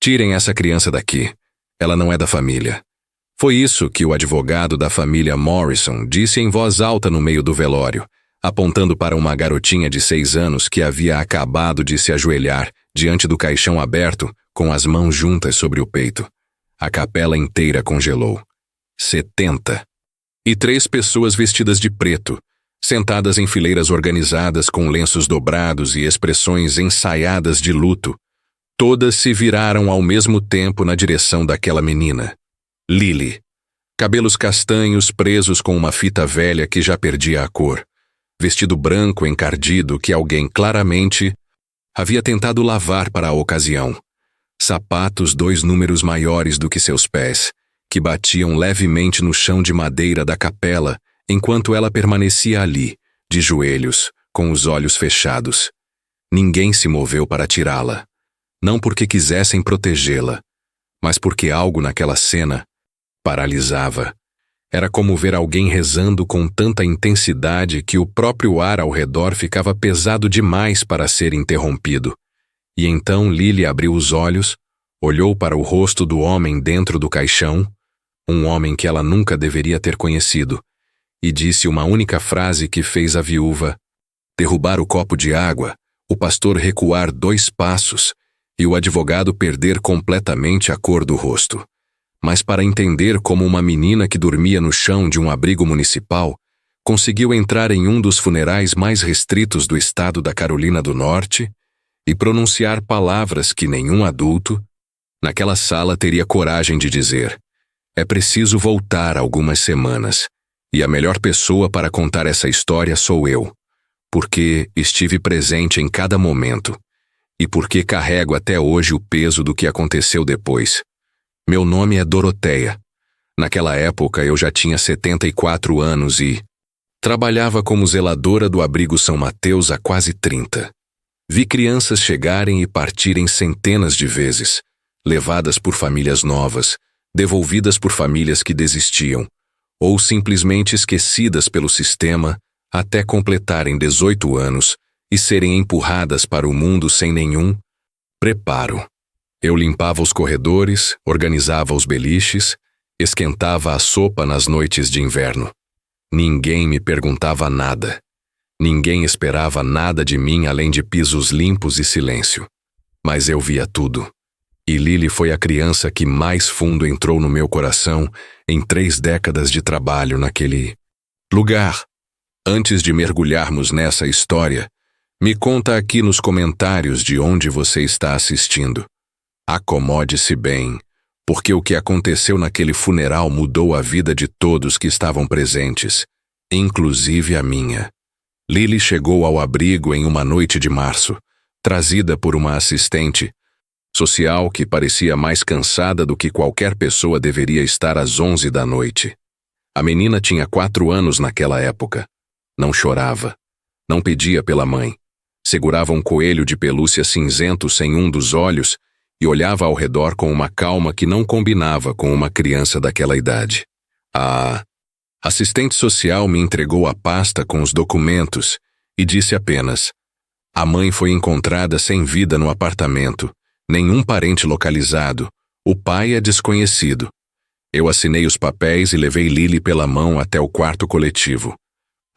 Tirem essa criança daqui. Ela não é da família. Foi isso que o advogado da família Morrison disse em voz alta no meio do velório, apontando para uma garotinha de 6 anos que havia acabado de se ajoelhar diante do caixão aberto com as mãos juntas sobre o peito. A capela inteira congelou. 70. E 3 pessoas vestidas de preto, sentadas em fileiras organizadas com lenços dobrados e expressões ensaiadas de luto. Todas se viraram ao mesmo tempo na direção daquela menina. Lily. Cabelos castanhos presos com uma fita velha que já perdia a cor. Vestido branco encardido que alguém claramente havia tentado lavar para a ocasião. Sapatos 2 números maiores do que seus pés, que batiam levemente no chão de madeira da capela enquanto ela permanecia ali, de joelhos, com os olhos fechados. Ninguém se moveu para tirá-la. Não porque quisessem protegê-la, mas porque algo naquela cena paralisava. Era como ver alguém rezando com tanta intensidade que o próprio ar ao redor ficava pesado demais para ser interrompido. E então Lily abriu os olhos, olhou para o rosto do homem dentro do caixão, um homem que ela nunca deveria ter conhecido, e disse uma única frase que fez a viúva derrubar o copo de água, o pastor recuar 2 passos e o advogado perder completamente a cor do rosto. Mas para entender como uma menina que dormia no chão de um abrigo municipal conseguiu entrar em um dos funerais mais restritos do estado da Carolina do Norte e pronunciar palavras que nenhum adulto naquela sala teria coragem de dizer. É preciso voltar algumas semanas, e a melhor pessoa para contar essa história sou eu, porque estive presente em cada momento, e porque carrego até hoje o peso do que aconteceu depois. Meu nome é Doroteia. Naquela época eu já tinha 74 anos e trabalhava como zeladora do abrigo São Mateus há quase 30. Vi crianças chegarem e partirem centenas de vezes, levadas por famílias novas, devolvidas por famílias que desistiam, ou simplesmente esquecidas pelo sistema até completarem 18 anos e serem empurradas para o mundo sem nenhum preparo. Eu limpava os corredores, organizava os beliches, esquentava a sopa nas noites de inverno. Ninguém me perguntava nada. Ninguém esperava nada de mim além de pisos limpos e silêncio. Mas eu via tudo. E Lily foi a criança que mais fundo entrou no meu coração em 3 décadas de trabalho naquele lugar. Antes de mergulharmos nessa história, me conta aqui nos comentários de onde você está assistindo. Acomode-se bem, porque o que aconteceu naquele funeral mudou a vida de todos que estavam presentes, inclusive a minha. Lily chegou ao abrigo em uma noite de março, trazida por uma assistente social que parecia mais cansada do que qualquer pessoa deveria estar às 11 da noite. A menina tinha 4 anos naquela época. Não chorava. Não pedia pela mãe. Segurava um coelho de pelúcia cinzento sem um dos olhos e olhava ao redor com uma calma que não combinava com uma criança daquela idade. A assistente social me entregou a pasta com os documentos e disse apenas: a mãe foi encontrada sem vida no apartamento, nenhum parente localizado, o pai é desconhecido. Eu assinei os papéis e levei Lily pela mão até o quarto coletivo.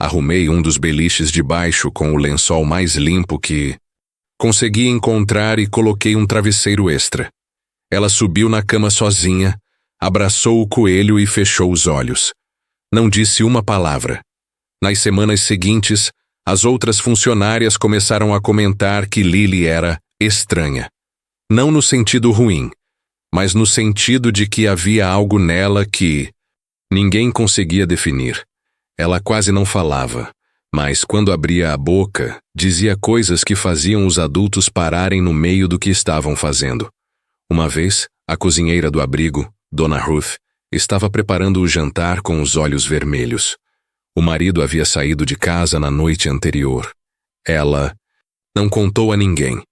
Arrumei um dos beliches de baixo com o lençol mais limpo que consegui encontrar e coloquei um travesseiro extra. Ela subiu na cama sozinha, abraçou o coelho e fechou os olhos. Não disse uma palavra. Nas semanas seguintes, as outras funcionárias começaram a comentar que Lily era estranha. Não no sentido ruim, mas no sentido de que havia algo nela que ninguém conseguia definir. Ela quase não falava, mas quando abria a boca, dizia coisas que faziam os adultos pararem no meio do que estavam fazendo. Uma vez, a cozinheira do abrigo, Dona Ruth, estava preparando o jantar com os olhos vermelhos. O marido havia saído de casa na noite anterior. Ela não contou a ninguém,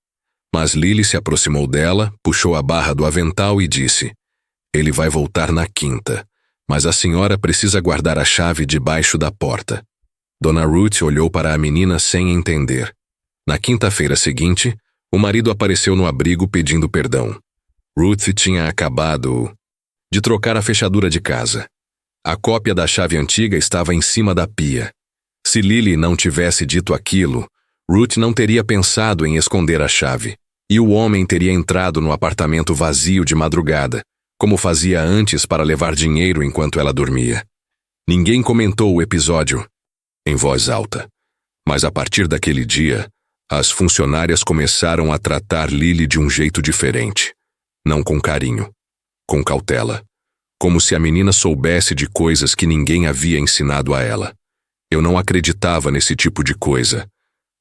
mas Lily se aproximou dela, puxou a barra do avental e disse: ele vai voltar na quinta, mas a senhora precisa guardar a chave debaixo da porta. Dona Ruth olhou para a menina sem entender. Na quinta-feira seguinte, o marido apareceu no abrigo pedindo perdão. Ruth tinha acabado de trocar a fechadura de casa. A cópia da chave antiga estava em cima da pia. Se Lily não tivesse dito aquilo, Ruth não teria pensado em esconder a chave, e o homem teria entrado no apartamento vazio de madrugada, como fazia antes para levar dinheiro enquanto ela dormia. Ninguém comentou o episódio em voz alta, mas a partir daquele dia, as funcionárias começaram a tratar Lily de um jeito diferente. Não com carinho, com cautela, como se a menina soubesse de coisas que ninguém havia ensinado a ela. Eu não acreditava nesse tipo de coisa.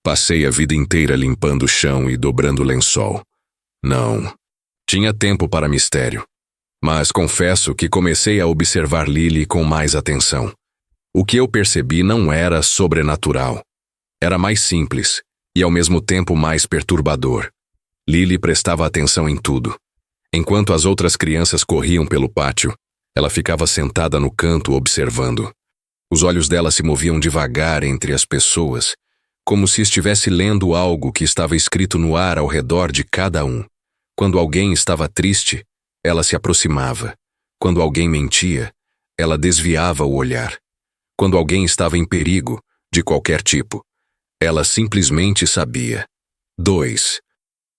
Passei a vida inteira limpando o chão e dobrando o lençol. Não. Tinha tempo para mistério. Mas confesso que comecei a observar Lily com mais atenção. O que eu percebi não era sobrenatural. Era mais simples e ao mesmo tempo mais perturbador. Lily prestava atenção em tudo. Enquanto as outras crianças corriam pelo pátio, ela ficava sentada no canto observando. Os olhos dela se moviam devagar entre as pessoas, como se estivesse lendo algo que estava escrito no ar ao redor de cada um. Quando alguém estava triste, ela se aproximava. Quando alguém mentia, ela desviava o olhar. Quando alguém estava em perigo, de qualquer tipo, ela simplesmente sabia. 2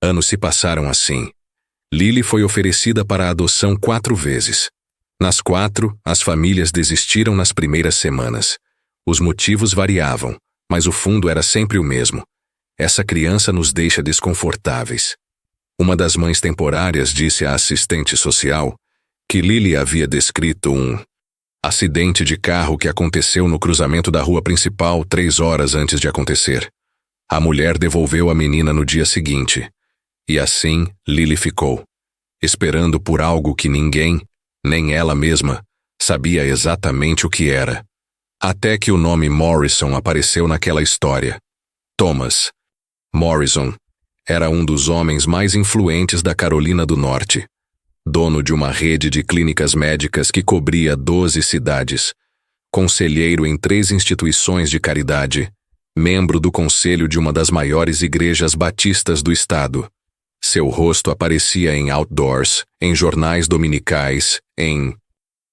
anos se passaram assim. Lily foi oferecida para a adoção 4 vezes. Nas 4, as famílias desistiram nas primeiras semanas. Os motivos variavam, mas o fundo era sempre o mesmo. Essa criança nos deixa desconfortáveis. Uma das mães temporárias disse à assistente social que Lily havia descrito um acidente de carro que aconteceu no cruzamento da rua principal 3 horas antes de acontecer. A mulher devolveu a menina no dia seguinte. E assim, Lily ficou, esperando por algo que ninguém, nem ela mesma, sabia exatamente o que era. Até que o nome Morrison apareceu naquela história. Thomas Morrison era um dos homens mais influentes da Carolina do Norte. Dono de uma rede de clínicas médicas que cobria 12 cidades. Conselheiro em 3 instituições de caridade. Membro do conselho de uma das maiores igrejas batistas do estado. Seu rosto aparecia em outdoors, em jornais dominicais, em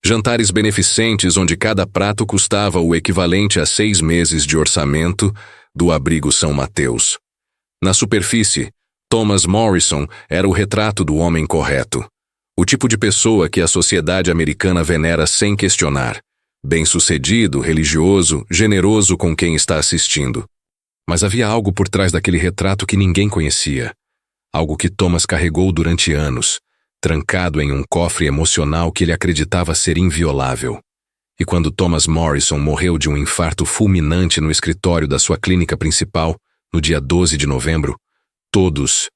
jantares beneficentes onde cada prato custava o equivalente a 6 meses de orçamento do abrigo São Mateus. Na superfície, Thomas Morrison era o retrato do homem correto. O tipo de pessoa que a sociedade americana venera sem questionar. Bem-sucedido, religioso, generoso com quem está assistindo. Mas havia algo por trás daquele retrato que ninguém conhecia. Algo que Thomas carregou durante anos, trancado em um cofre emocional que ele acreditava ser inviolável. E quando Thomas Morrison morreu de um infarto fulminante no escritório da sua clínica principal, no dia 12 de novembro, todos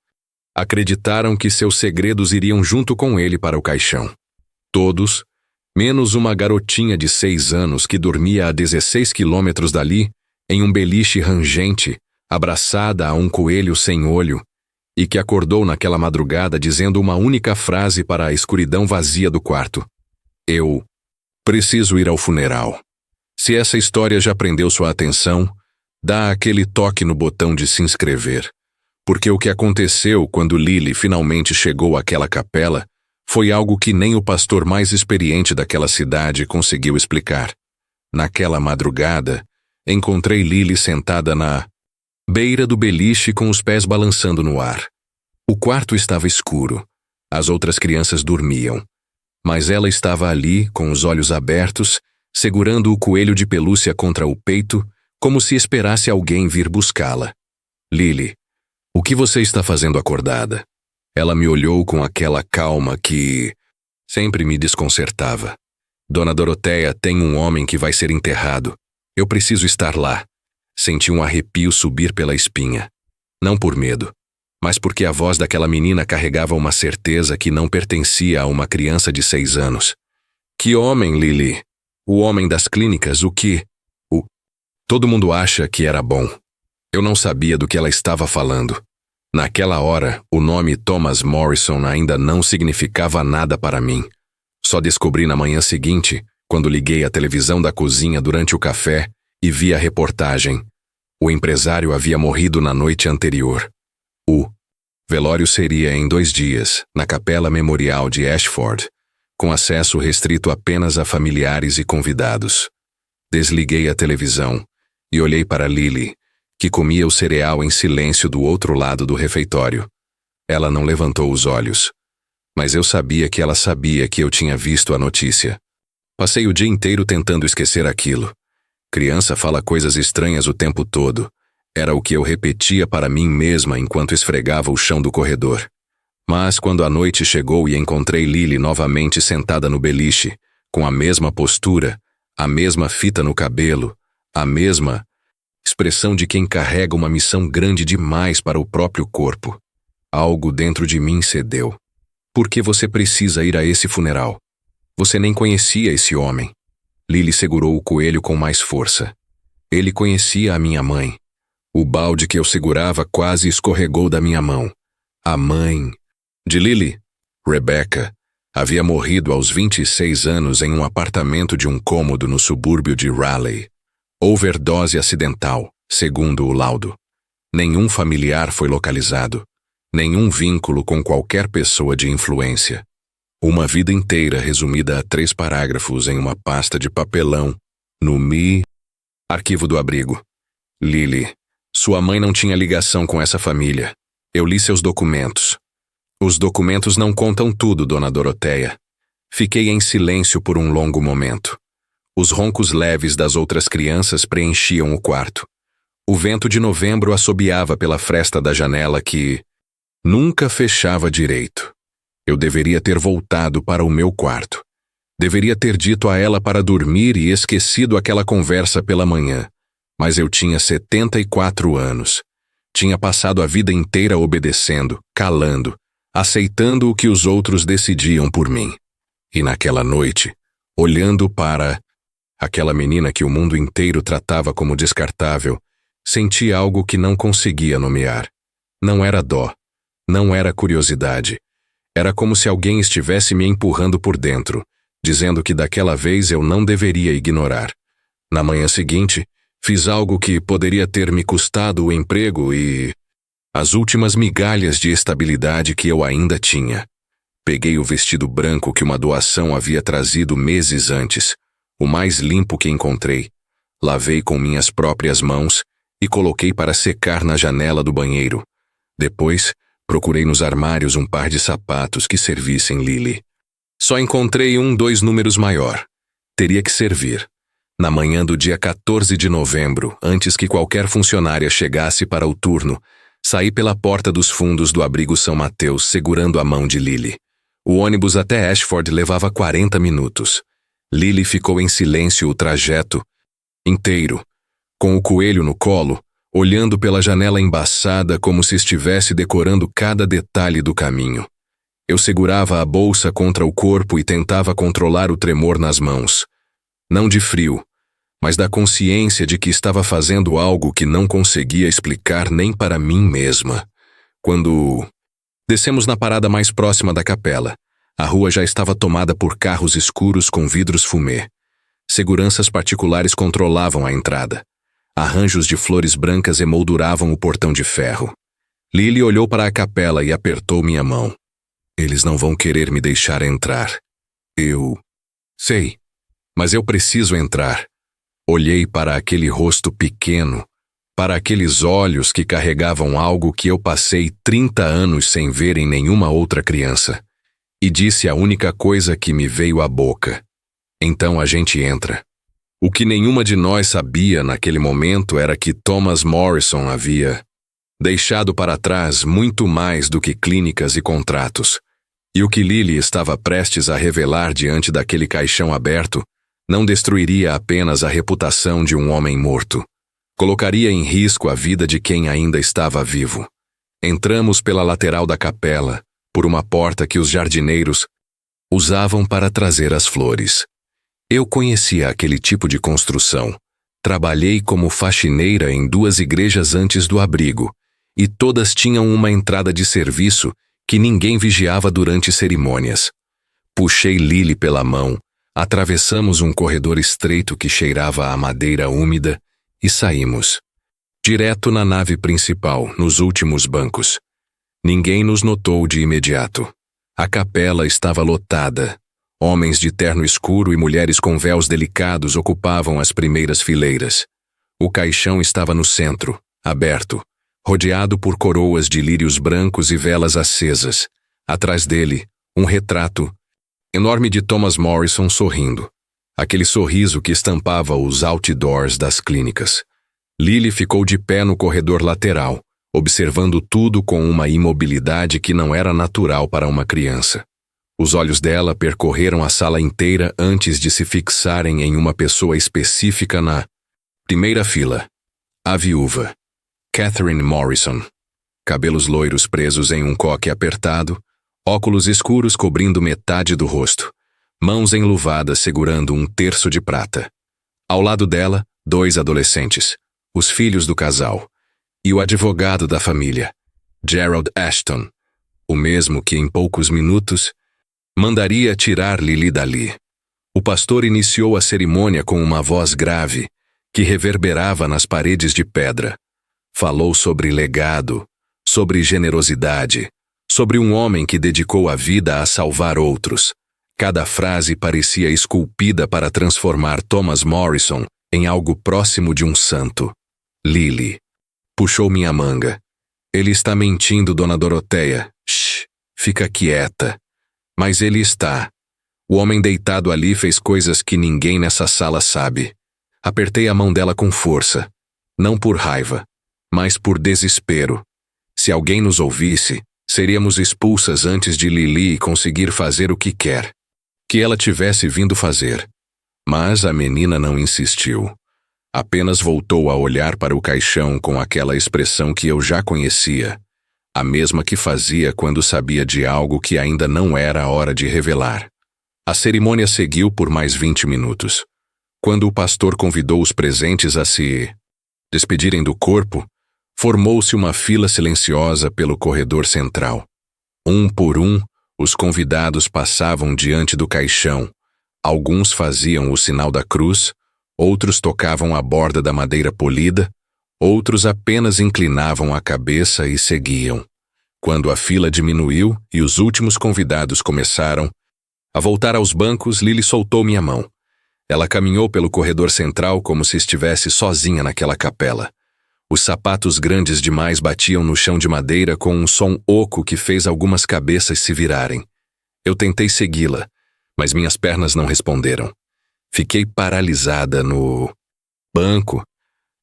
acreditaram que seus segredos iriam junto com ele para o caixão. Todos, menos uma garotinha de 6 anos que dormia a 16 quilômetros dali, em um beliche rangente, abraçada a um coelho sem olho, e que acordou naquela madrugada dizendo uma única frase para a escuridão vazia do quarto. Eu preciso ir ao funeral. Se essa história já prendeu sua atenção, dá aquele toque no botão de se inscrever. Porque o que aconteceu quando Lily finalmente chegou àquela capela foi algo que nem o pastor mais experiente daquela cidade conseguiu explicar. Naquela madrugada, encontrei Lily sentada na beira do beliche com os pés balançando no ar. O quarto estava escuro. As outras crianças dormiam. Mas ela estava ali, com os olhos abertos, segurando o coelho de pelúcia contra o peito, como se esperasse alguém vir buscá-la. Lily, o que você está fazendo acordada? Ela me olhou com aquela calma que sempre me desconcertava. Dona Doroteia tem um homem que vai ser enterrado. Eu preciso estar lá. Senti um arrepio subir pela espinha. Não por medo, mas porque a voz daquela menina carregava uma certeza que não pertencia a uma criança de 6 anos. Que homem, Lily? O homem das clínicas, o que? Todo mundo acha que era bom. Eu não sabia do que ela estava falando. Naquela hora, o nome Thomas Morrison ainda não significava nada para mim. Só descobri na manhã seguinte, quando liguei a televisão da cozinha durante o café e vi a reportagem. O empresário havia morrido na noite anterior. O Velório seria em 2 dias, na Capela Memorial de Ashford, com acesso restrito apenas a familiares e convidados. Desliguei a televisão e olhei para Lily, que comia o cereal em silêncio do outro lado do refeitório. Ela não levantou os olhos, mas eu sabia que ela sabia que eu tinha visto a notícia. Passei o dia inteiro tentando esquecer aquilo. Criança fala coisas estranhas o tempo todo. Era o que eu repetia para mim mesma enquanto esfregava o chão do corredor. Mas quando a noite chegou e encontrei Lily novamente sentada no beliche, com a mesma postura, a mesma fita no cabelo, a mesma expressão de quem carrega uma missão grande demais para o próprio corpo, algo dentro de mim cedeu. Por que você precisa ir a esse funeral? Você nem conhecia esse homem. Lily segurou o coelho com mais força. Ele conhecia a minha mãe. O balde que eu segurava quase escorregou da minha mão. A mãe de Lily, Rebecca, havia morrido aos 26 anos em um apartamento de um cômodo no subúrbio de Raleigh. Overdose acidental, segundo o laudo. Nenhum familiar foi localizado. Nenhum vínculo com qualquer pessoa de influência. Uma vida inteira resumida a 3 parágrafos em uma pasta de papelão, no arquivo do abrigo. Lily, sua mãe não tinha ligação com essa família. Eu li seus documentos. Os documentos não contam tudo, Dona Doroteia. Fiquei em silêncio por um longo momento. Os roncos leves das outras crianças preenchiam o quarto. O vento de novembro assobiava pela fresta da janela que nunca fechava direito. Eu deveria ter voltado para o meu quarto. Deveria ter dito a ela para dormir e esquecido aquela conversa pela manhã. Mas eu tinha 74 anos. Tinha passado a vida inteira obedecendo, calando, aceitando o que os outros decidiam por mim. E naquela noite, olhando para aquela menina que o mundo inteiro tratava como descartável, senti algo que não conseguia nomear. Não era dó, não era curiosidade. Era como se alguém estivesse me empurrando por dentro, dizendo que daquela vez eu não deveria ignorar. Na manhã seguinte, fiz algo que poderia ter me custado o emprego e as últimas migalhas de estabilidade que eu ainda tinha. Peguei o vestido branco que uma doação havia trazido meses antes, o mais limpo que encontrei, lavei com minhas próprias mãos e coloquei para secar na janela do banheiro. Depois, procurei nos armários um par de sapatos que servissem Lily. Só encontrei 2 números maior. Teria que servir. Na manhã do dia 14 de novembro, antes que qualquer funcionária chegasse para o turno, saí pela porta dos fundos do abrigo São Mateus segurando a mão de Lily. O ônibus até Ashford levava 40 minutos. Lily ficou em silêncio o trajeto inteiro, com o coelho no colo, olhando pela janela embaçada como se estivesse decorando cada detalhe do caminho. Eu segurava a bolsa contra o corpo e tentava controlar o tremor nas mãos. Não de frio, mas da consciência de que estava fazendo algo que não conseguia explicar nem para mim mesma. Quando descemos na parada mais próxima da capela, a rua já estava tomada por carros escuros com vidros fumê. Seguranças particulares controlavam a entrada. Arranjos de flores brancas emolduravam o portão de ferro. Lily olhou para a capela e apertou minha mão. Eles não vão querer me deixar entrar. Eu sei, mas eu preciso entrar. Olhei para aquele rosto pequeno, para aqueles olhos que carregavam algo que eu passei 30 anos sem ver em nenhuma outra criança, e disse a única coisa que me veio à boca. Então a gente entra. O que nenhuma de nós sabia naquele momento era que Thomas Morrison havia deixado para trás muito mais do que clínicas e contratos. E o que Lily estava prestes a revelar diante daquele caixão aberto não destruiria apenas a reputação de um homem morto. Colocaria em risco a vida de quem ainda estava vivo. Entramos pela lateral da capela, por uma porta que os jardineiros usavam para trazer as flores. Eu conhecia aquele tipo de construção. Trabalhei como faxineira em 2 igrejas antes do abrigo, e todas tinham uma entrada de serviço que ninguém vigiava durante cerimônias. Puxei Lily pela mão, atravessamos um corredor estreito que cheirava a madeira úmida e saímos. Direto na nave principal, nos últimos bancos. Ninguém nos notou de imediato. A capela estava lotada. Homens de terno escuro e mulheres com véus delicados ocupavam as primeiras fileiras. O caixão estava no centro, aberto, rodeado por coroas de lírios brancos e velas acesas. Atrás dele, um retrato enorme de Thomas Morrison sorrindo. Aquele sorriso que estampava os outdoors das clínicas. Lily ficou de pé no corredor lateral, observando tudo com uma imobilidade que não era natural para uma criança. Os olhos dela percorreram a sala inteira antes de se fixarem em uma pessoa específica na primeira fila. A viúva, Catherine Morrison. Cabelos loiros presos em um coque apertado, óculos escuros cobrindo metade do rosto, mãos enluvadas segurando um terço de prata. Ao lado dela, 2 adolescentes, os filhos do casal, e o advogado da família, Gerald Ashton, o mesmo que em poucos minutos mandaria tirar Lily dali. O pastor iniciou a cerimônia com uma voz grave, que reverberava nas paredes de pedra. Falou sobre legado, sobre generosidade, sobre um homem que dedicou a vida a salvar outros. Cada frase parecia esculpida para transformar Thomas Morrison em algo próximo de um santo. Lily puxou minha manga. Ele está mentindo, Dona Doroteia. Shh, fica quieta. Mas ele está. O homem deitado ali fez coisas que ninguém nessa sala sabe. Apertei a mão dela com força. Não por raiva, mas por desespero. Se alguém nos ouvisse, seríamos expulsas antes de Lily conseguir fazer o que quer. Que ela tivesse vindo fazer. Mas a menina não insistiu. Apenas voltou a olhar para o caixão com aquela expressão que eu já conhecia. A mesma que fazia quando sabia de algo que ainda não era a hora de revelar. A cerimônia seguiu por mais 20 minutos. Quando o pastor convidou os presentes a se despedirem do corpo, formou-se uma fila silenciosa pelo corredor central. Um por um, os convidados passavam diante do caixão. Alguns faziam o sinal da cruz, outros tocavam a borda da madeira polida, outros apenas inclinavam a cabeça e seguiam. Quando a fila diminuiu e os últimos convidados começaram a voltar aos bancos, Lily soltou minha mão. Ela caminhou pelo corredor central como se estivesse sozinha naquela capela. Os sapatos grandes demais batiam no chão de madeira com um som oco que fez algumas cabeças se virarem. Eu tentei segui-la, mas minhas pernas não responderam. Fiquei paralisada no banco,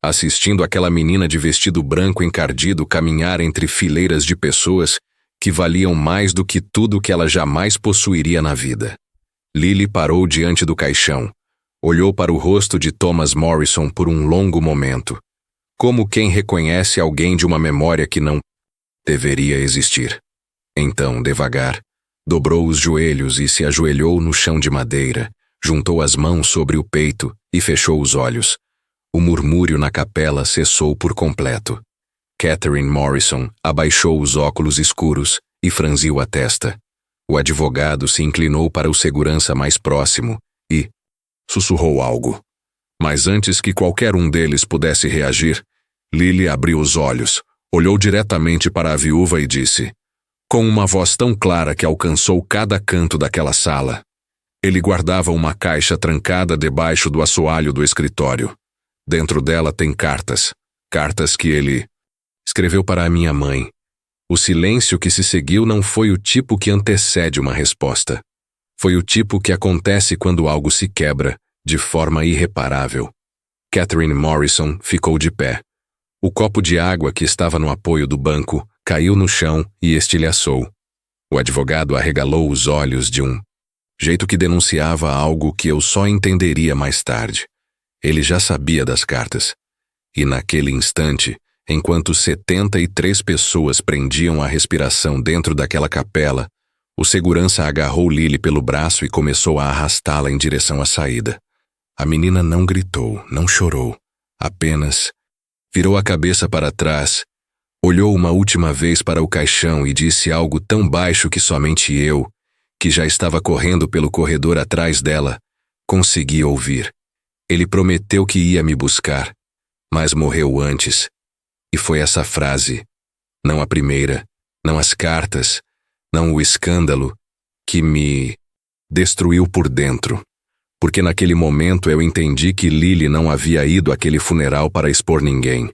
assistindo aquela menina de vestido branco encardido caminhar entre fileiras de pessoas que valiam mais do que tudo que ela jamais possuiria na vida. Lily parou diante do caixão, olhou para o rosto de Thomas Morrison por um longo momento, como quem reconhece alguém de uma memória que não deveria existir. Então, devagar, dobrou os joelhos e se ajoelhou no chão de madeira, juntou as mãos sobre o peito e fechou os olhos. O murmúrio na capela cessou por completo. Catherine Morrison abaixou os óculos escuros e franziu a testa. O advogado se inclinou para o segurança mais próximo e sussurrou algo. Mas antes que qualquer um deles pudesse reagir, Lily abriu os olhos, olhou diretamente para a viúva e disse, com uma voz tão clara que alcançou cada canto daquela sala. Ele guardava uma caixa trancada debaixo do assoalho do escritório. Dentro dela tem cartas. Cartas que ele escreveu para a minha mãe. O silêncio que se seguiu não foi o tipo que antecede uma resposta. Foi o tipo que acontece quando algo se quebra, de forma irreparável. Catherine Morrison ficou de pé. O copo de água que estava no apoio do banco caiu no chão e estilhaçou. O advogado arregalou os olhos de um jeito que denunciava algo que eu só entenderia mais tarde. Ele já sabia das cartas. E naquele instante, enquanto 73 pessoas prendiam a respiração dentro daquela capela, o segurança agarrou Lily pelo braço e começou a arrastá-la em direção à saída. A menina não gritou, não chorou. Apenas virou a cabeça para trás, olhou uma última vez para o caixão e disse algo tão baixo que somente eu, que já estava correndo pelo corredor atrás dela, consegui ouvir. Ele prometeu que ia me buscar, mas morreu antes. E foi essa frase, não a primeira, Não as cartas, não o escândalo que me destruiu por dentro. Porque naquele momento eu entendi que Lily não havia ido àquele funeral para expor ninguém.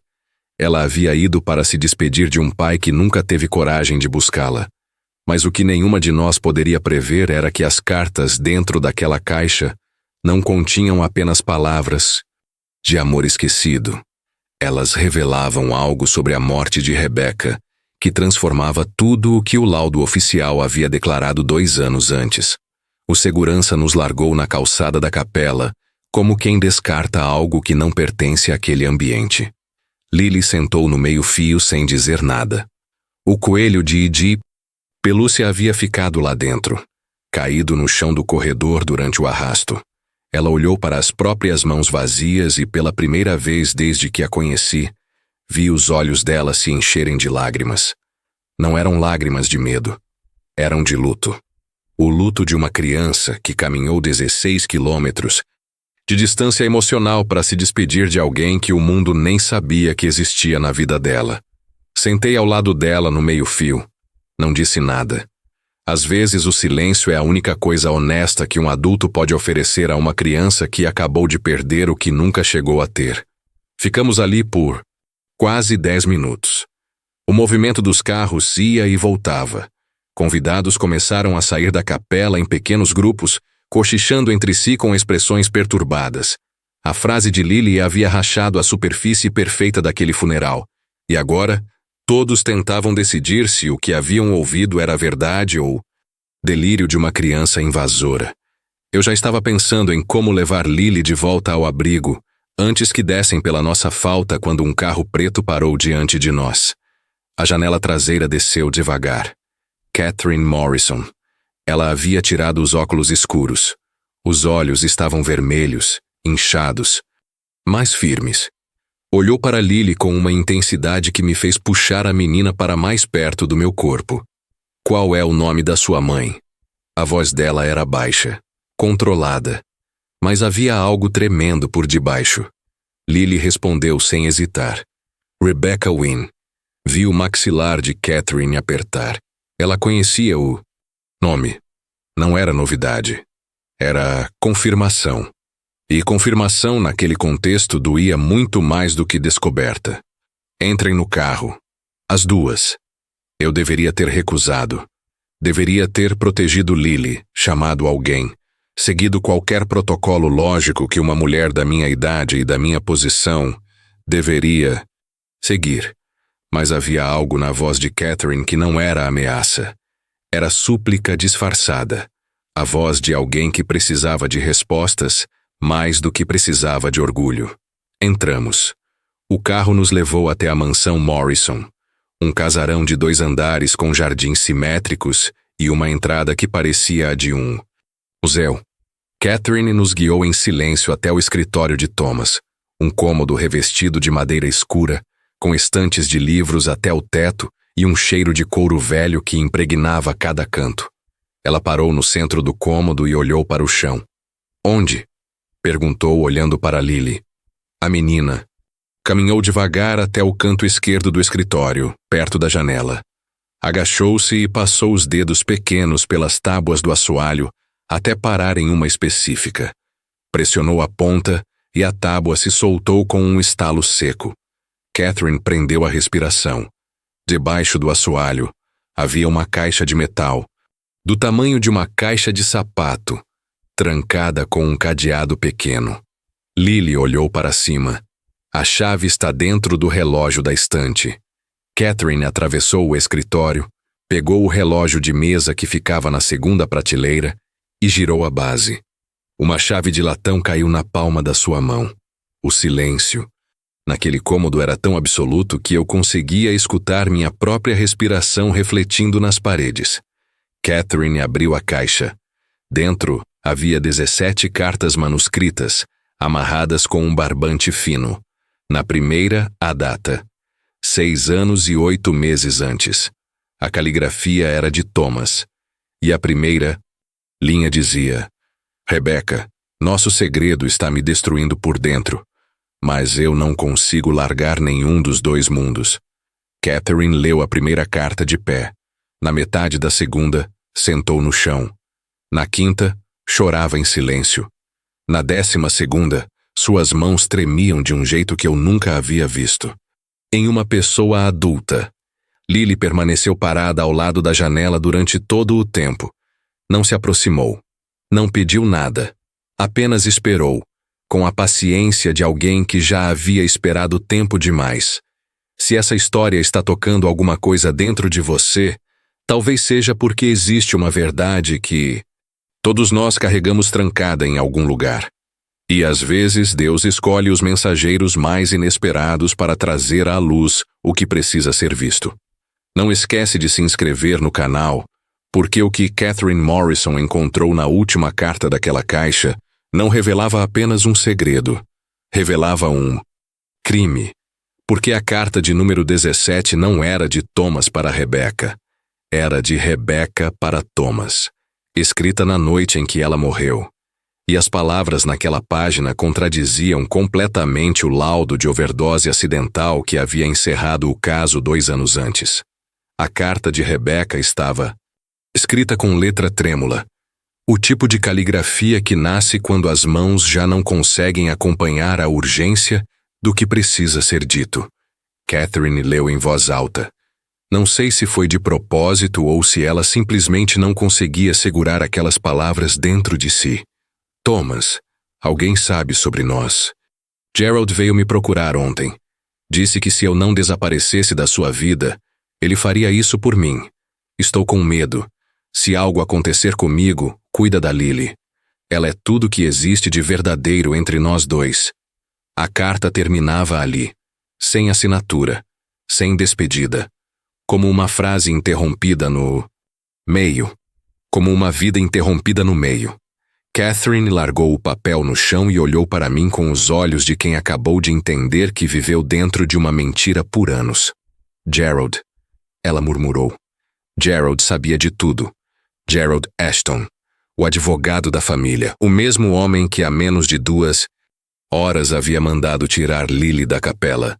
Ela havia ido para se despedir de um pai que nunca teve coragem de buscá-la. Mas o que nenhuma de nós poderia prever era que as cartas dentro daquela caixa não continham apenas palavras de amor esquecido. Elas revelavam algo sobre a morte de Rebecca, que transformava tudo o que o laudo oficial havia declarado 2 anos antes. O segurança nos largou na calçada da capela, como quem descarta algo que não pertence àquele ambiente. Lily sentou no meio-fio sem dizer nada. O coelho de Idi Pelúcia havia ficado lá dentro, caído no chão do corredor durante o arrasto. Ela olhou para as próprias mãos vazias e, pela primeira vez desde que a conheci, vi os olhos dela se encherem de lágrimas. Não eram lágrimas de medo, eram de luto. O luto de uma criança que caminhou 16 quilômetros de distância emocional para se despedir de alguém que o mundo nem sabia que existia na vida dela. Sentei ao lado dela no meio-fio. Não disse nada. Às vezes o silêncio é a única coisa honesta que um adulto pode oferecer a uma criança que acabou de perder o que nunca chegou a ter. Ficamos ali por quase 10 minutos. O movimento dos carros ia e voltava. Convidados começaram a sair da capela em pequenos grupos, cochichando entre si com expressões perturbadas. A frase de Lily havia rachado a superfície perfeita daquele funeral. E agora, todos tentavam decidir se o que haviam ouvido era verdade ou delírio de uma criança invasora. Eu já estava pensando em como levar Lily de volta ao abrigo, antes que dessem pela nossa falta quando um carro preto parou diante de nós. A janela traseira desceu devagar. Catherine Morrison. Ela havia tirado os óculos escuros. Os olhos estavam vermelhos, inchados, mas firmes. Olhou para Lily com uma intensidade que me fez puxar a menina para mais perto do meu corpo. Qual é o nome da sua mãe? A voz dela era baixa, controlada, mas havia algo tremendo por debaixo. Lily respondeu sem hesitar. Rebecca Wynne. Vi o maxilar de Catherine apertar. Ela conhecia o nome. Não era novidade. Era confirmação. E confirmação naquele contexto doía muito mais do que descoberta. Entrem no carro. As duas. Eu deveria ter recusado. Deveria ter protegido Lily, chamado alguém, seguido qualquer protocolo lógico que uma mulher da minha idade e da minha posição deveria seguir. Mas havia algo na voz de Catherine que não era ameaça. Era súplica disfarçada. A voz de alguém que precisava de respostas mais do que precisava de orgulho. Entramos. O carro nos levou até a mansão Morrison, um casarão de 2 andares com jardins simétricos e uma entrada que parecia a de um museu. Catherine nos guiou em silêncio até o escritório de Thomas, um cômodo revestido de madeira escura, com estantes de livros até o teto e um cheiro de couro velho que impregnava cada canto. Ela parou no centro do cômodo e olhou para o chão. Onde? Perguntou olhando para Lily. A menina caminhou devagar até o canto esquerdo do escritório, perto da janela. Agachou-se e passou os dedos pequenos pelas tábuas do assoalho até parar em uma específica. Pressionou a ponta e a tábua se soltou com um estalo seco. Catherine prendeu a respiração. Debaixo do assoalho havia uma caixa de metal, do tamanho de uma caixa de sapato, trancada com um cadeado pequeno. Lily olhou para cima. A chave está dentro do relógio da estante. Catherine atravessou o escritório, pegou o relógio de mesa que ficava na segunda prateleira e girou a base. Uma chave de latão caiu na palma da sua mão. O silêncio naquele cômodo era tão absoluto que eu conseguia escutar minha própria respiração refletindo nas paredes. Catherine abriu a caixa. Dentro havia 17 cartas manuscritas, amarradas com um barbante fino. Na primeira, a data. 6 anos e 8 meses antes. A caligrafia era de Thomas. E a primeira linha dizia: Rebecca, nosso segredo está me destruindo por dentro. Mas eu não consigo largar nenhum dos 2 mundos. Catherine leu a primeira carta de pé. Na metade da segunda, sentou no chão. Na quinta, chorava em silêncio. Na 12ª, suas mãos tremiam de um jeito que eu nunca havia visto. Em uma pessoa adulta. Lily permaneceu parada ao lado da janela durante todo o tempo. Não se aproximou. Não pediu nada. Apenas esperou, com a paciência de alguém que já havia esperado tempo demais. Se essa história está tocando alguma coisa dentro de você, talvez seja porque existe uma verdade que todos nós carregamos trancada em algum lugar. E às vezes Deus escolhe os mensageiros mais inesperados para trazer à luz o que precisa ser visto. Não esquece de se inscrever no canal, porque o que Catherine Morrison encontrou na última carta daquela caixa não revelava apenas um segredo, revelava um crime. Porque a carta de número 17 não era de Thomas para Rebecca, era de Rebecca para Thomas, escrita na noite em que ela morreu. E as palavras naquela página contradiziam completamente o laudo de overdose acidental que havia encerrado o caso 2 anos antes. A carta de Rebecca estava escrita com letra trêmula, o tipo de caligrafia que nasce quando as mãos já não conseguem acompanhar a urgência do que precisa ser dito. Catherine leu em voz alta. Não sei se foi de propósito ou se ela simplesmente não conseguia segurar aquelas palavras dentro de si. Thomas, alguém sabe sobre nós. Gerald veio me procurar ontem. Disse que se eu não desaparecesse da sua vida, ele faria isso por mim. Estou com medo. Se algo acontecer comigo, cuida da Lily. Ela é tudo que existe de verdadeiro entre nós dois. A carta terminava ali, sem assinatura, sem despedida, como uma frase interrompida no meio, como uma vida interrompida no meio. Catherine largou o papel no chão e olhou para mim com os olhos de quem acabou de entender que viveu dentro de uma mentira por anos. Gerald, ela murmurou. Gerald sabia de tudo. Gerald Ashton, o advogado da família, o mesmo homem que há menos de 2 horas havia mandado tirar Lily da capela,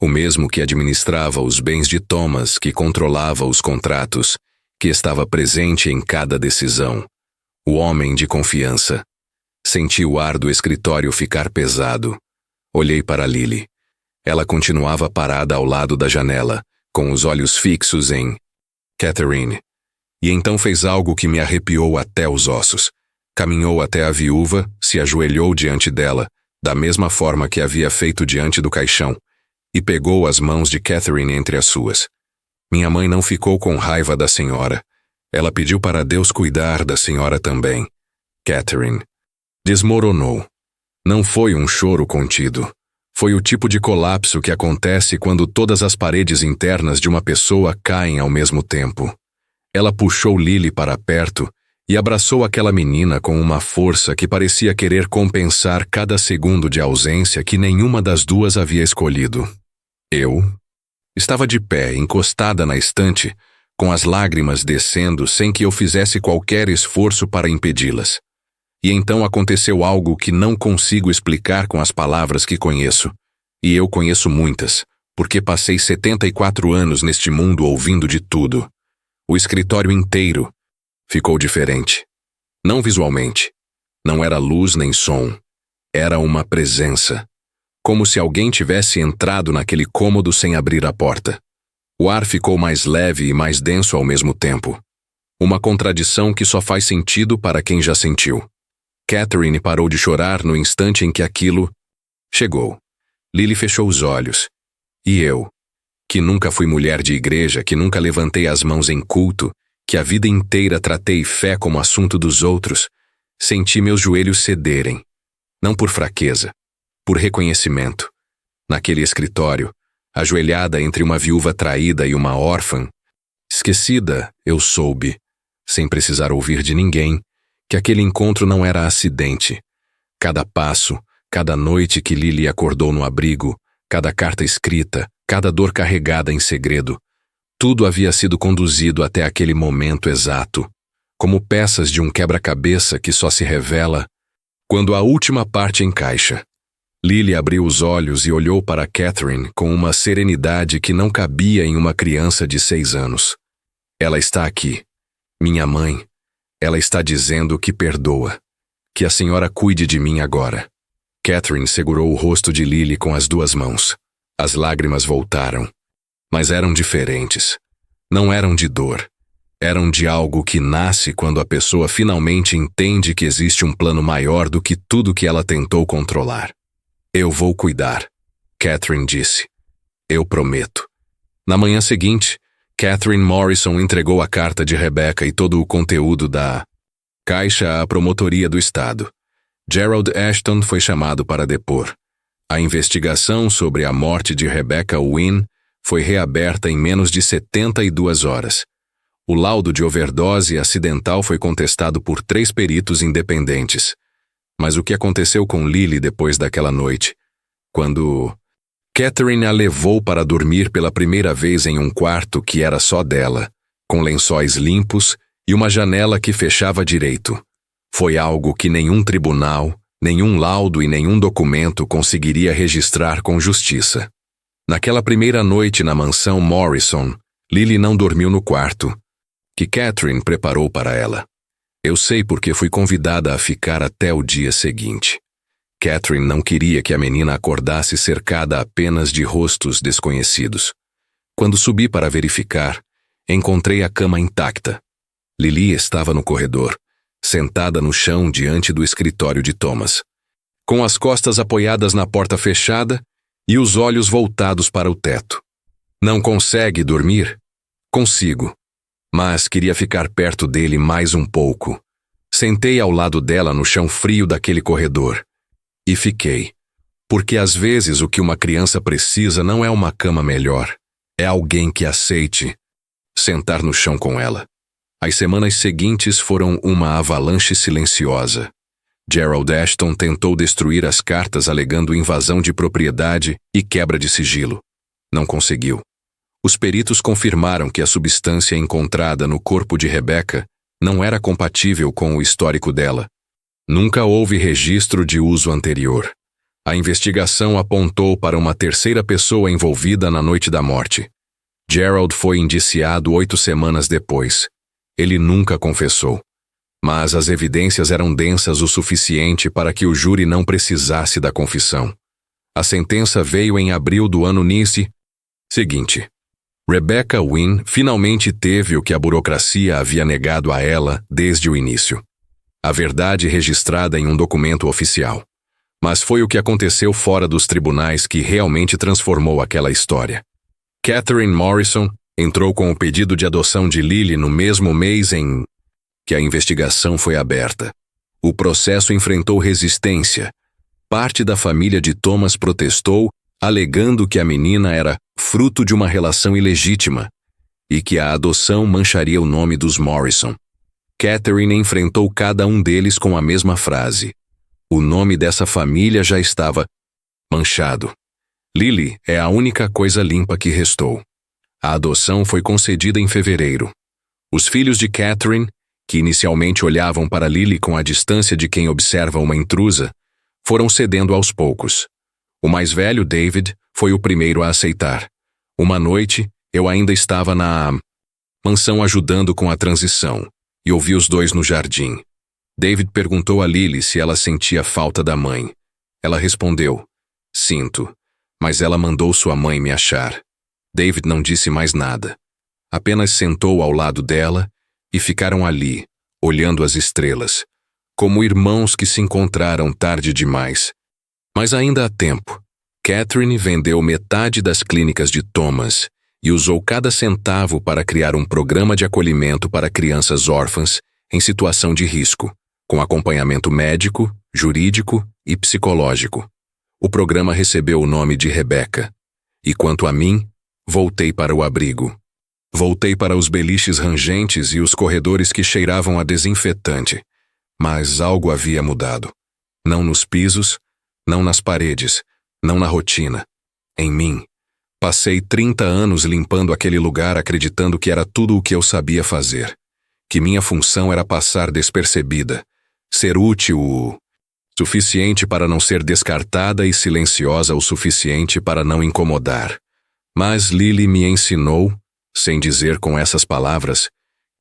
o mesmo que administrava os bens de Thomas, que controlava os contratos, que estava presente em cada decisão. O homem de confiança. Senti o ar do escritório ficar pesado. Olhei para Lily. Ela continuava parada ao lado da janela, com os olhos fixos em Catherine. E então fez algo que me arrepiou até os ossos. Caminhou até a viúva, se ajoelhou diante dela, da mesma forma que havia feito diante do caixão, e pegou as mãos de Catherine entre as suas. Minha mãe não ficou com raiva da senhora. Ela pediu para Deus cuidar da senhora também. Catherine desmoronou. Não foi um choro contido. Foi o tipo de colapso que acontece quando todas as paredes internas de uma pessoa caem ao mesmo tempo. Ela puxou Lily para perto e abraçou aquela menina com uma força que parecia querer compensar cada segundo de ausência que nenhuma das duas havia escolhido. Eu estava de pé, encostada na estante, com as lágrimas descendo sem que eu fizesse qualquer esforço para impedi-las. E então aconteceu algo que não consigo explicar com as palavras que conheço. E eu conheço muitas, porque passei 74 anos neste mundo ouvindo de tudo. O escritório inteiro ficou diferente. Não visualmente. Não era luz nem som. Era uma presença. Como se alguém tivesse entrado naquele cômodo sem abrir a porta. O ar ficou mais leve e mais denso ao mesmo tempo. Uma contradição que só faz sentido para quem já sentiu. Catherine parou de chorar no instante em que aquilo chegou. Lily fechou os olhos. E eu, que nunca fui mulher de igreja, que nunca levantei as mãos em culto, que a vida inteira tratei fé como assunto dos outros, senti meus joelhos cederem. Não por fraqueza, por reconhecimento. Naquele escritório, ajoelhada entre uma viúva traída e uma órfã, esquecida, eu soube, sem precisar ouvir de ninguém, que aquele encontro não era acidente. Cada passo, cada noite que Lily acordou no abrigo, cada carta escrita, cada dor carregada em segredo, tudo havia sido conduzido até aquele momento exato, como peças de um quebra-cabeça que só se revela quando a última parte encaixa. Lily abriu os olhos e olhou para Catherine com uma serenidade que não cabia em uma criança de 6 anos. Ela está aqui. Minha mãe. Ela está dizendo que perdoa. Que a senhora cuide de mim agora. Catherine segurou o rosto de Lily com as duas mãos. As lágrimas voltaram. Mas eram diferentes. Não eram de dor. Eram de algo que nasce quando a pessoa finalmente entende que existe um plano maior do que tudo que ela tentou controlar. Eu vou cuidar, Catherine disse. Eu prometo. Na manhã seguinte, Catherine Morrison entregou a carta de Rebecca e todo o conteúdo da caixa à promotoria do estado. Gerald Ashton foi chamado para depor. A investigação sobre a morte de Rebecca Wynne foi reaberta em menos de 72 horas. O laudo de overdose acidental foi contestado por 3 peritos independentes. Mas o que aconteceu com Lily depois daquela noite? Quando Catherine a levou para dormir pela primeira vez em um quarto que era só dela, com lençóis limpos e uma janela que fechava direito. Foi algo que nenhum tribunal, nenhum laudo e nenhum documento conseguiria registrar com justiça. Naquela primeira noite na mansão Morrison, Lily não dormiu no quarto que Catherine preparou para ela. Eu sei porque fui convidada a ficar até o dia seguinte. Catherine não queria que a menina acordasse cercada apenas de rostos desconhecidos. Quando subi para verificar, encontrei a cama intacta. Lily estava no corredor, sentada no chão diante do escritório de Thomas, com as costas apoiadas na porta fechada e os olhos voltados para o teto. Não consegue dormir? Consigo. Mas queria ficar perto dele mais um pouco. Sentei ao lado dela no chão frio daquele corredor. E fiquei. Porque às vezes o que uma criança precisa não é uma cama melhor. É alguém que aceite sentar no chão com ela. As semanas seguintes foram uma avalanche silenciosa. Gerald Ashton tentou destruir as cartas alegando invasão de propriedade e quebra de sigilo. Não conseguiu. Os peritos confirmaram que a substância encontrada no corpo de Rebecca não era compatível com o histórico dela. Nunca houve registro de uso anterior. A investigação apontou para uma terceira pessoa envolvida na noite da morte. Gerald foi indiciado 8 semanas depois. Ele nunca confessou. Mas as evidências eram densas o suficiente para que o júri não precisasse da confissão. A sentença veio em abril do ano seguinte. Rebecca Wynne finalmente teve o que a burocracia havia negado a ela desde o início. A verdade registrada em um documento oficial. Mas foi o que aconteceu fora dos tribunais que realmente transformou aquela história. Catherine Morrison entrou com o pedido de adoção de Lily no mesmo mês em que a investigação foi aberta. O processo enfrentou resistência. Parte da família de Thomas protestou, alegando que a menina era fruto de uma relação ilegítima e que a adoção mancharia o nome dos Morrison. Catherine enfrentou cada um deles com a mesma frase. O nome dessa família já estava manchado. Lily é a única coisa limpa que restou. A adoção foi concedida em fevereiro. Os filhos de Catherine, que inicialmente olhavam para Lily com a distância de quem observa uma intrusa, foram cedendo aos poucos. O mais velho, David, foi o primeiro a aceitar. Uma noite, eu ainda estava na mansão ajudando com a transição, e ouvi os dois no jardim. David perguntou a Lily se ela sentia falta da mãe. Ela respondeu, sinto, mas ela mandou sua mãe me achar. David não disse mais nada. Apenas sentou ao lado dela e ficaram ali, olhando as estrelas, como irmãos que se encontraram tarde demais. Mas ainda há tempo. Catherine vendeu metade das clínicas de Thomas e usou cada centavo para criar um programa de acolhimento para crianças órfãs em situação de risco, com acompanhamento médico, jurídico e psicológico. O programa recebeu o nome de Rebecca. E quanto a mim, voltei para o abrigo. Voltei para os beliches rangentes e os corredores que cheiravam a desinfetante. Mas algo havia mudado. Não nos pisos, não nas paredes, não na rotina. Em mim. Passei 30 anos limpando aquele lugar acreditando que era tudo o que eu sabia fazer. Que minha função era passar despercebida. Ser útil o suficiente para não ser descartada e silenciosa o suficiente para não incomodar. Mas Lily me ensinou, sem dizer com essas palavras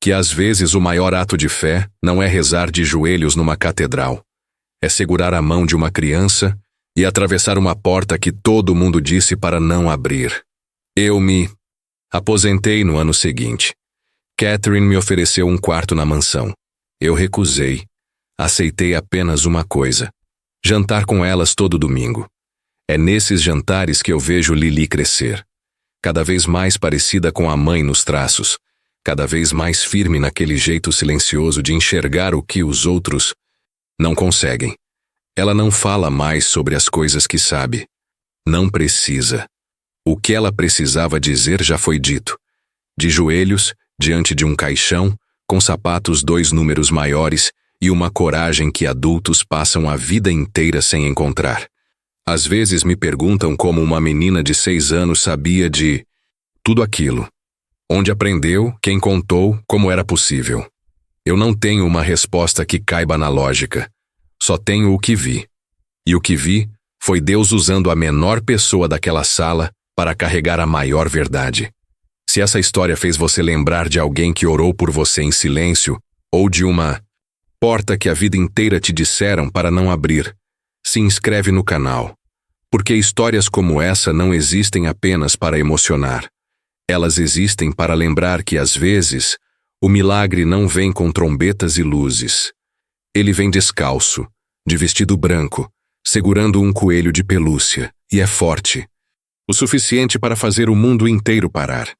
que às vezes o maior ato de fé não é rezar de joelhos numa catedral, é segurar a mão de uma criança e atravessar uma porta que todo mundo disse para não abrir. Eu me aposentei no ano seguinte. Catherine me ofereceu um quarto na mansão. Eu recusei. Aceitei apenas uma coisa: jantar com elas todo domingo. É nesses jantares que eu vejo Lily crescer. Cada vez mais parecida com a mãe nos traços. Cada vez mais firme naquele jeito silencioso de enxergar o que os outros não conseguem. Ela não fala mais sobre as coisas que sabe. Não precisa. O que ela precisava dizer já foi dito. De joelhos, diante de um caixão, com sapatos 2 números maiores e uma coragem que adultos passam a vida inteira sem encontrar. Às vezes me perguntam como uma menina de 6 anos sabia de tudo aquilo. Onde aprendeu, quem contou, como era possível. Eu não tenho uma resposta que caiba na lógica. Só tenho o que vi. E o que vi foi Deus usando a menor pessoa daquela sala para carregar a maior verdade. Se essa história fez você lembrar de alguém que orou por você em silêncio, ou de uma porta que a vida inteira te disseram para não abrir, se inscreve no canal. Porque histórias como essa não existem apenas para emocionar. Elas existem para lembrar que, às vezes, o milagre não vem com trombetas e luzes. Ele vem descalço, de vestido branco, segurando um coelho de pelúcia, e é forte. O suficiente para fazer o mundo inteiro parar.